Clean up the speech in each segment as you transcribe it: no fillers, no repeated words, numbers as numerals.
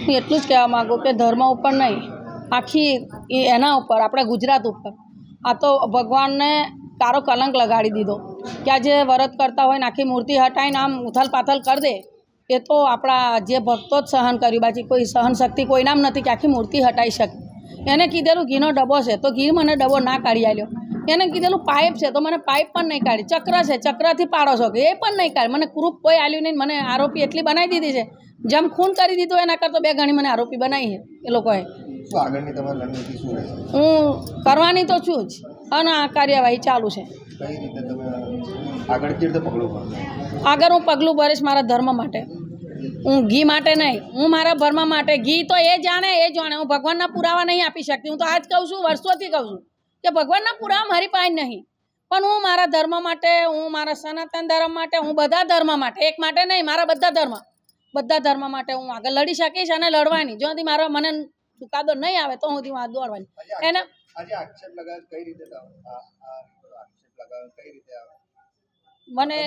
હું એટલું જ કહેવા માગું કે ધર્મ ઉપર નહીં, આખી એના ઉપર, આપણે ગુજરાત ઉપર આ તો ભગવાનને કારો કલંક લગાડી દીધો કે આ જે વ્રત કરતા હોય ને આખી મૂર્તિ હટાવીને આમ ઉથલ પાથલ કરી દે, એ તો આપણા જે ભક્તો જ સહન કર્યું, બાકી કોઈ સહન શક્તિ કોઈનામ નથી કે આખી મૂર્તિ હટાવી શકે. એને કીધેલું ઘીનો ડબ્બો છે તો ઘી મને ડબ્બો ના કાઢી આલ્યો. એને કીધેલું પાઇપ છે તો મને પાઇપ પણ નહીં કાઢી. ચક્ર છે, ચક્રથી પાડો છો કે એ પણ નહીં કાઢી. મને પ્રૂફ કોઈ આલ્યું નહીં. મને આરોપી એટલી બનાવી દીધી છે, જેમ ખૂન કરી દીધું એના કરતાં 2 ગણી મને આરોપી બનાવી છે એ લોકોએ. હું કરવાની તો છું જ અને આ કાર્યવાહી ચાલુ છે. આગળ હું પગલું ભરીશ મારા ધર્મ માટે. હું ઘી માટે નહીં, હું મારા ધર્મ માટે. ઘી તો એ જાણે. હું ભગવાનના પુરાવા નહીં આપી શકતી. હું તો આજ કહું છું, વર્ષોથી કહું છું કે ભગવાનના પુરાવા મારી પાસે નહીં, પણ હું મારા ધર્મ માટે, હું મારા સનાતન ધર્મ માટે, હું બધા ધર્મ માટે, એક માટે નહીં, મારા બધા ધર્મ માટે હું આગળ લડી શકીશ અને લડવાની. જો સુધી મારો મને ચુકાદો નહીં આવે તો સુધી હું દોડવાની. એને મને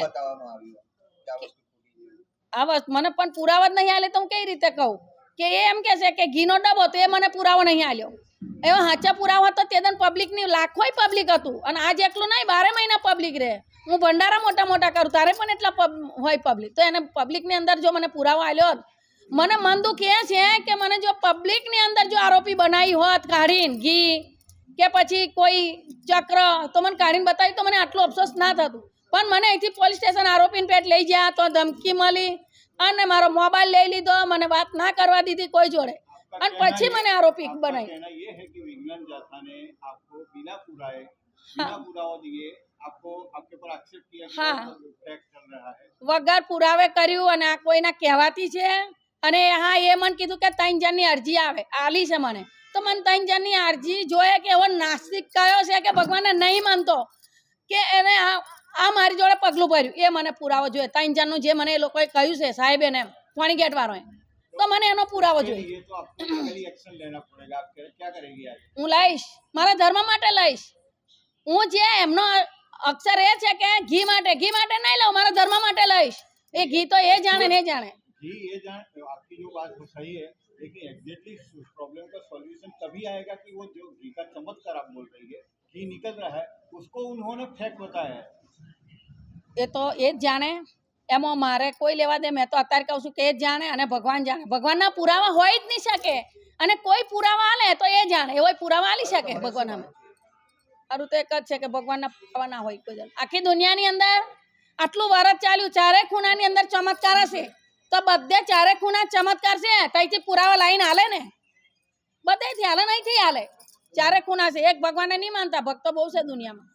મને પણ પુરાવા જ નહીં આલે તો હું કઈ રીતે કહું કે એ એમ કહે છે કે ઘીનો ડબ્બો, તો એ મને પુરાવો નહીં આલ્યો. એવા સાચા પુરાવા તો તે દન પબ્લિકની લાખોય પબ્લિક હતું અને આજ એકલું નહીં, 12 મહિના પબ્લિક રહે. હું ભંડારા મોટા મોટા કરું તારે પણ એટલા હોય પબ્લિક. તો એને પબ્લિકની અંદર જો મને પુરાવો આલ્યો હોત, મને મન દુઃખ એ છે કે મને જો પબ્લિકની અંદર જો આરોપી બનાવી હોત કાઢીને ઘી કે પછી કોઈ ચક્ર, તો મને કાઢીને બતાવી તો મને આટલું અફસોસ ના થતું. પણ મને અહીંથી પોલીસ સ્ટેશન આરોપીને પેટ લઈ ગયા તો ધમકી મળી અને મારો મોબાઈલ લઈ લીધો, મને વાત ના કરવા દીધી કોઈ જોડે, અને પછી મને આરોપી બનાવી. હા, વગર પુરાવે કર્યું અને આ કોઈના કહેવાતી છે. અને હા, એ મને કીધું કે 3 જણની અરજી આલી છે મને, તો મને 3 જણની અરજી જોઈએ કે એવો નાસ્તિક કયો છે કે ભગવાનને નહીં માનતો કે એને આ મારી જોડે પગલું ભર્યું, એ મને પુરાવો જોઈએ. 3 જણનું જે મને એ લોકોએ કહ્યું છે સાહેબ એને ફોણી ગેટ વાળોએ, તો મને એનો પુરાવો જોઈએ. હું લઈશ, મારા ધર્મ માટે લઈશ. હું જે એમનો અક્ષર એ છે કે ઘી માટે નહીં લઉં, મારા ધર્મ માટે લઈશ. એ ઘી તો એ જાણે ને એ જાણે. आपकी जो बात वो सही है, लेकिन एग्जैक्टली प्रॉब्लम का सॉल्यूशन तभी आएगा कि वो जो घी का चमत्कार आप बोल रही है, घी निकल रहा है, उसको उन्होंने फेक बताया है. એ તો એ જ જાણે, એમાં મારે કોઈ લેવા દે. મેં તો અત્યારે કહું છું કે એ જ જાણે અને ભગવાન જાણે. ભગવાનના પુરાવા હોય જ નહીં શકે, અને કોઈ પુરાવા આલે તો એ જાણે. એવો પુરાવા આલી શકે ભગવાન અમે? સારું તો એક જ છે કે ભગવાનના પુરાવા ના હોય કોઈ. આખી દુનિયાની અંદર આટલું વર્ષ ચાલ્યું, 4 ખૂણાની અંદર ચમત્કાર હશે, તો બધે 4 ખૂણા ચમત્કાર છે. ત્યાંથી પુરાવા લાવીને હાલે ને, બધેથી હાલે, નહીંથી હાલે. 4 ખૂણા છે. એક ભગવાનને નહીં માનતા, ભક્તો બહુ છે દુનિયામાં.